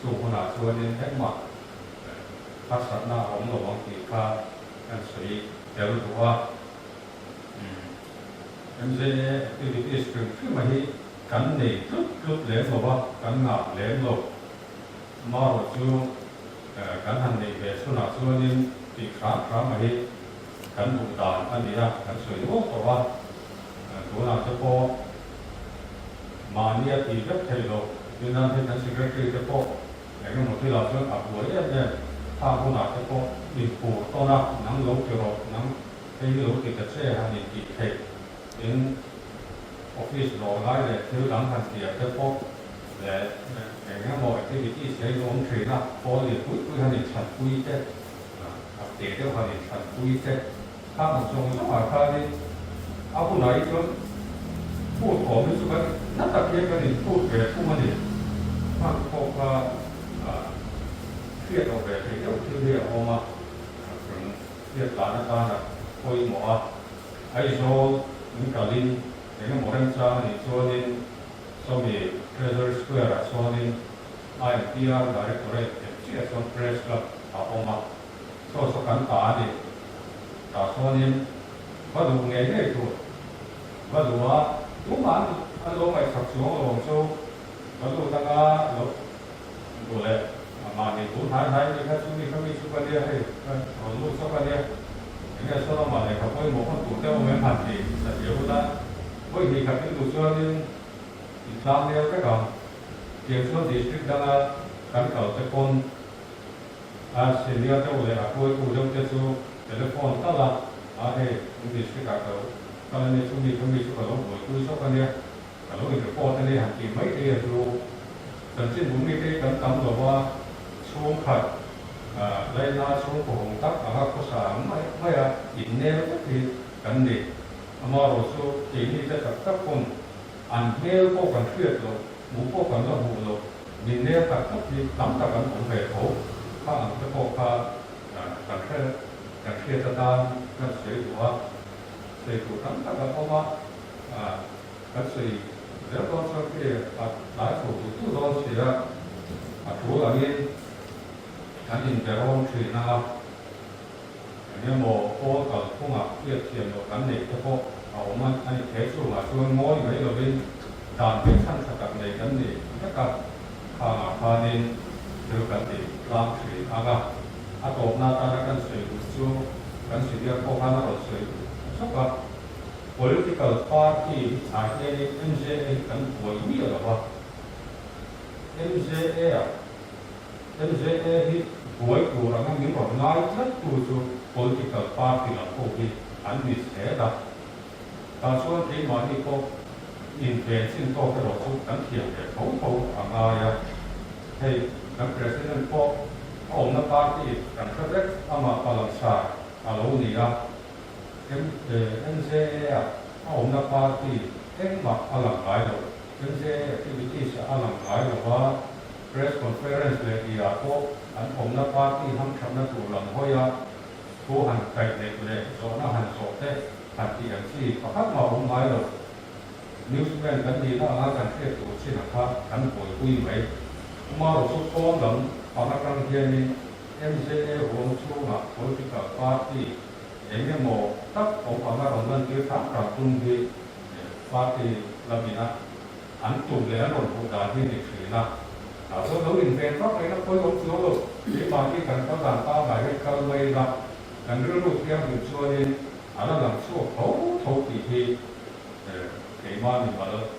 สู่ขนาดช่วยเนี่ยแค่หมักทักษะหน้าของเราบางทีค่าการใช้เดี๋ยวดูว่าactivities ขึ้นมาที่กันในทุกเรื่องหรือว่ากันหนักเรื่องหรอกมาเราจูกันหันในแบบส่วนหน้าส่วนนี้ติดครั้งมาที่กันบุกดานอันนี้นะกันสวยโอ้เพราะว่าตัวเราจะพอมาเนี่ยที่ก็ใช่เราดูนั่นที่นั่นสิ่งที่จะพอแต่ก็หมดที่เราเชื่ออับหัวเนี่ยถ้าคนอาจจะพอมีผู้ต้อนรับนั่งลงที่เรานั่งให้เราติดจะเชื่อหันอีกทีถึงออฟฟิศเราได้เลยที่หลังทันทีจะพอแต่อย่างนี้หมดที่ที่ใช้ลงที่นะพอเลยคุยหันอีกชั้นคุยเจ็ดเดี๋ยวหันอีกชั้นคุยเจ็ดถ้ามันส่งสมัครค่านี้เอาคนไหนจนพูดผมรู้สึกว่านักตะเกียบกันนี่พูดแบบพูดมันนี่มากพอว่าเครียดออกแบบที่เรียกออกมาถึงเรียกการนั้นคุยหมอไอ้โซ่มีการลินอย่างนี้หมอเรื่องจ้านี่โซ่นี่โซ่มีเทรเซอร์สแควร์โซ่นี่IMPR Directorate ที่ส่งเพรสกับออกมาโซ่สกันตานี่ ta sonin vadu nge nge tu vadu a tu man an lo mai thak chuang lo chu vadu tanga lo tu le mà thì cũng thấy như các chúng mình không biết chụp cái này ở lúc chụp cái này cái sau đó mà lại học với một con tủ theo một miếng hạt thì là nhiều hơn đó với thì các cái tủ cho nên Islam theo cái còn tiền số thì trước đó là cán cầu cái con xin đi theo lại là cuối cùng trong cái số telephone đó là thì chúng mình sẽ cả cầu cho nên chúng mình không biết chụp cái lúc buổi cuối chụp cái này cái lúc mình report cái này hàng kỳ mấy cái rồi甚至每啲咁感到話衝擊你那衝紅得嗰啥咩啊，然後嗰啲緊嚟，咁啊，老師建議就得半，按呢個份缺路，冇個份都冇路，然後得啲諗得緊好嘅好，可能一個緊缺得單跟水果，水果諗得緊好嘛，跟水。แล้วก็ชอบที่หลายคนที่ร้อนเสียถูหลังนี้อันนี้จะร้อนเสียนะครับอันนี้โมโก้กับพวกเทียบเทียมกันเนี่ยเฉพาะเอามันอันนี้เทสูงส่วนง้อยไม่เราเป็นการเป็นชั้นสกัดในกันเนี่ยนะครับพานินเดียวกันที่ล้างเสียนะครับอาตบหน้าตากันเสียจู่กันเสียพวกนั้นเราเสียชอบ political party akhirnya MZA kan boleh ada apa? MZA ini boleh kurang kan ini orang lain tu political party lah kopi andi saya kalau soal ini mana kok intervensi kok terus kan tiap tahu angaya hey kan presiden kok orang party kan kerja sama palangsa kalau ni lah MZA ông đã party em mặc alang gái rồi MZA activities alang gái rồi và press conferenceเลยที่ก็อันผมđã party ทำได้ถูกหลังห้อยผู้หันไก่เด็กเลยโซนหันโซเต้หันที่อย่างที่พักมาองค์ไว้เลยนิวส์แมนกันดีนะอาการเทศตัวที่นะครับกันป่วยคุยไว้มาเราสุดโต่งหลังพักการเรียนนี้ MZA รวมช่วงpolitical party ini mau tak orang orang kita tak tunjuk parti lebih nak antum lehan orang muda ini sihna. Asal lalu investment mereka koi orang tua di parti kan kalau tak baik kalau mereka kan dulu yang muncul ini ada langsung tahu di kemana ni malu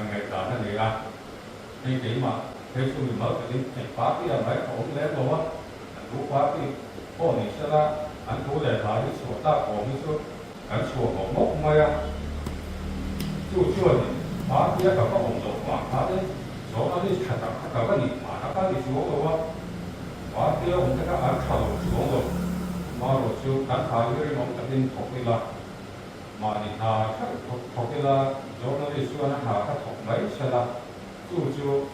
mereka dah ni lah. Ini kemana? Itu malu jadi parti yang baik orang lehan orang tu parti oh ni salah anh cố để thấy số ta có cái số cái số của mốc mai à chú chưa thì phá kia cả các ông tổ mà phá đấy số nó đi chặt cả cái gì mà nó cái gì số rồi phá kia ông cái ăn chảo số rồi mà rồi chú cắn phá cái ông cái tin thọc đi là mà đi thà thọc đi là số nó đi xuống nó hà cái thọc mấy xe là chú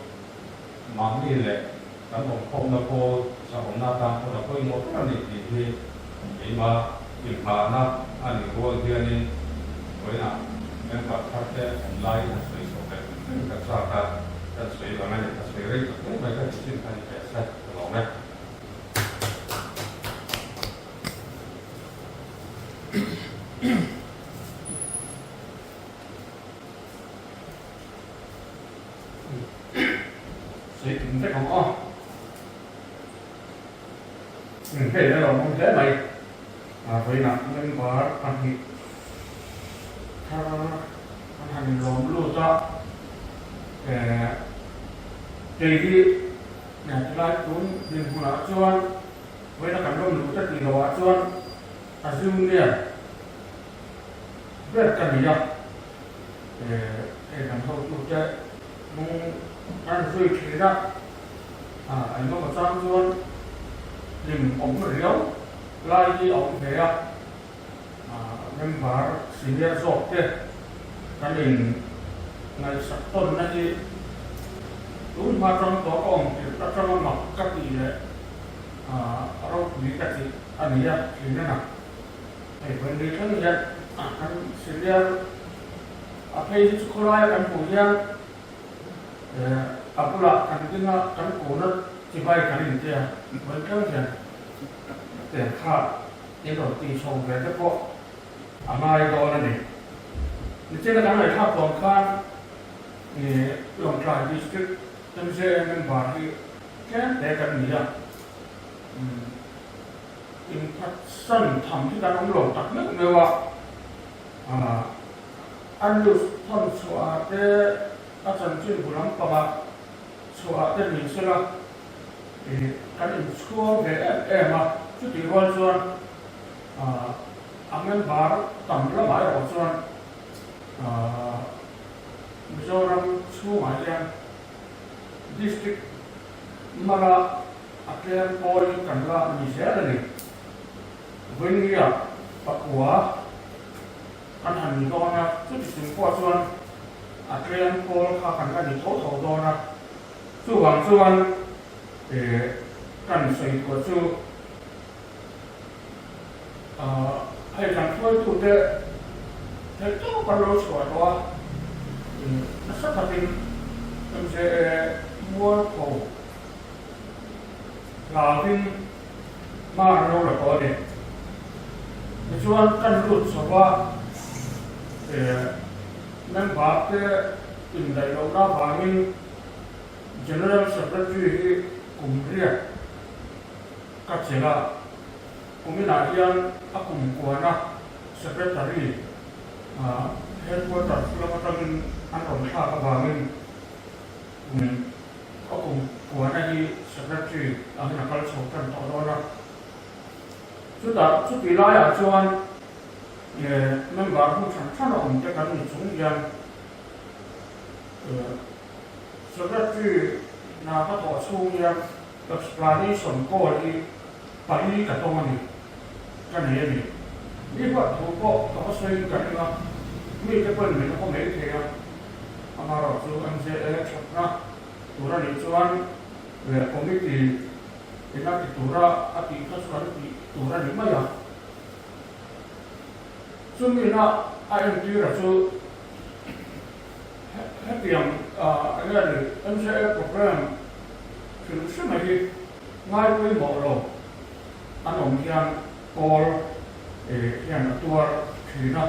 mang đi lệ cái ông không nó cô sao ông na ta có được một cái này thì ima ilhana ani rohiani oina member parte online asli sope kacata asli ramai asli rei mereka cinta ni biasa kalau me sự cái không có cái đó là mong thế này vậy là nên có anh thì anh làm luôn cho thì nhà cái cũng đi mua lá chuan với nó cảm động rất là nhiều lá chuan zoom đi rất cần nhiều để làm sao tụi chơi muốn ăn suy khí đó anh có một trăm chuan nhìn ống rồi léo lai đi ống thế nên phải xin ra sọt thế cái mình ngày sắp tuần này đi đúng mà trong đó còn thì ta cho nó mặc các gì đấy đâu bị cái gì anh ấy thì thế nào thì vấn đề thứ nhất anh xin ra cái chocolate anh phụ ra pula anh cái nó cái cổ nó chỉ vay cái gì thế với cái gì tiền khác นี่เราตีชงเลยเฉพาะอะไรตอนนี้นี่เจ้าหน้าที่ทัพตอนข้างนี่ลงทรายดิสตริกตั้งแต่เงินบาทที่แค่แต่กันนี่อ่ะอินพัฒสันทำที่การลงหลงตักนึกเลยว่าอันดูท่อนสวาเตอาจารย์ชื่อบุรัมปะมาสวาเตนี่สิละการอินชัวเบมาชุดที่วันส่วนอังเงินบาทต่ำละหลายออกส่วนมิโซรัมชัวหมายยังดิสตริกมาละอักเลียนปอยกันละมีเสียเลยวันนี้อ่ะปักหัวอันหันมีตอนนะชุดที่ถึงพอส่วนอักเลียนปอยข้ากันกันอีกเขาตอนนะส่วนกันใส่ตัวชูให้การช่วยทุกเรื่องให้ตัวกันรู้สึกว่านักสัตว์เป็นมันจะมัวโผล่ลาวิ่งมาเราหลักตัวเนี่ยในช่วงกันรู้สึกว่านั่นบาดเจ็บอินได้เราหน้าบางิน General Secretary กลุ่มเรียกกัจเจราผมมีหน้าที่อักลุ่มกวนนะ Secretary Headquarters แล้วก็ตั้งอันรองข้ากับวางินอักลุ่มกวนนะที่ Secretary อันนี้นักการสอบกันต่อรอนะชุดที่ไล่อาจวนนั่นบาดผู้ฉันองค์จะกันสงยัง Secretary นาก็ต่อสู้ยังกับสปาร์ตี้ส่วนโก้ที่ไปกับตรงนี้กันเองนี่ว่าถูกก็ต้องใช้กันนะมีจะเป็นเหมือนเขาไม่เที่ยวอามาเราสู้อันเจชุดนะตัวนี้ส่วนคอมมิตี้ที่นักตัวอาทิตย์ก็ส่วนที่ตัวนี้ไม่ยากซึ่งมีนะไอ้ที่เราสู้ให้เตรียมอะไรMCA program คือใช่ไหมที่ง่ายด้วยบอกเราอันนั้นยังกอลยังตัวคือนะ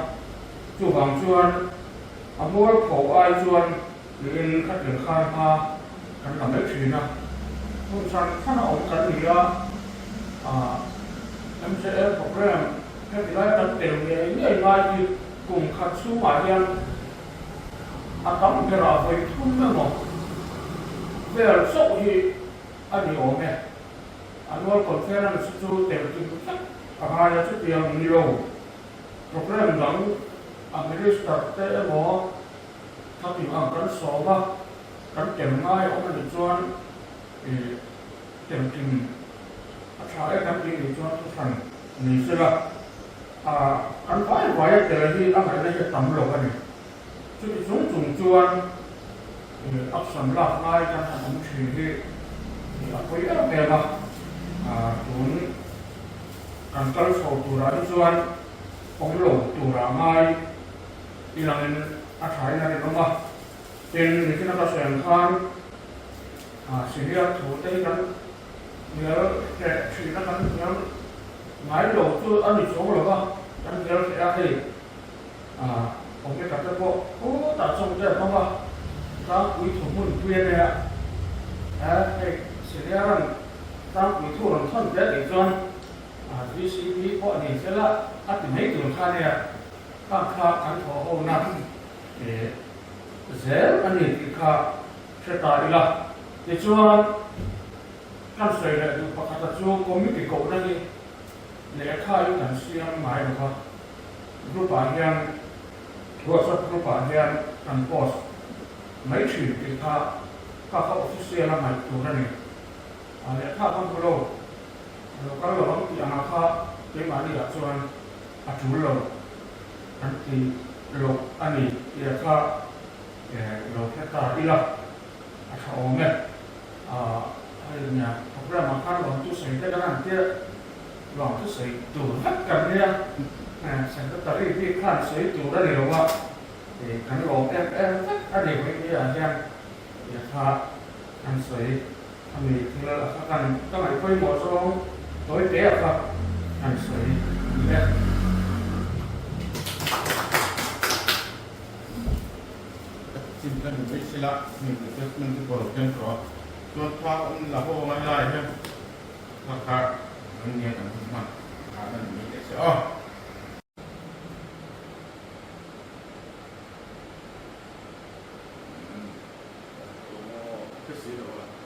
จุดบางส่วนอันว่าขอไอ้ส่วนหรือขัดเดินข้ามมากันทำได้คือนะทุกท่านท่านเอากันนี่ละMCA program ให้ได้กันเต็มเลยนี่ง่ายที่กลุ่มขัดสู้มายังakan berapa itu memang besok di ada orang annual conference itu tertutup apa itu yang nilo program yang Amerika mau tapi akan soba kan temai orang dijual temkin acara kan dijual tuhan ini sudah kan banyak dari Amerika tampil kanชุดสูงจวนอักษรหลักลายการทำชื่อที่คุยกันแบบว่าถึงการกระโดดตัวร้ายจวนองหลงตัวร้ายที่หลังนั้นอาศัยในเรื่องว่าเป็นที่นักแสดงขันสิ่งที่ถูกได้กันเนื้อแต่สิ่งนั้นเนื้อหมายหลงตัวอันนี้สูงหรือว่าอันเนื้อแค่ให้ผมไปกับเจ้าพ่อโอ้ตัดทรงเจ้าเพราะว่าตั้งปุ๋ยถุงมือเปลี่ยนเลยไอ้เสียรันตั้งปุ๋ยถุงท่อนเด็ดอีกจนVCP เพราะนี่เสร็จแล้วอันที่ไม่ถึงค่าเนี่ยค่าการขอเอาน้ำเสร็จอันนี้ที่ค่าเสียตายละในช่วงการเสียเลยดูประกาศช่วงคอมมิตี้ก่อนนั่นนี่เลขาอยู่กันเสียงหมายนะครับรูปแบบยังWhatsApp grup yang kan post, macam kita kakak official lah macam tu kan ni. Ada kakak pulau, kalau orang yang kakak di mana ya cuman aculo, nanti lo ani ya kakak lo kita ilah asal orangnya, akhirnya program makan waktu saya kan nanti waktu saya tu kan dia. Saya tadi di kan saya itu dari rumah, kan orang ada yang ini aja, ya kan saya kami tinggal kan kami pergi masuk, toilet kan saya Yes. Simplan ni sila ni assessment di korupsi pro. Tuan tuan lahu malai ya. Maka ini kan cuma ada ni desa. Oh. Kesih dah.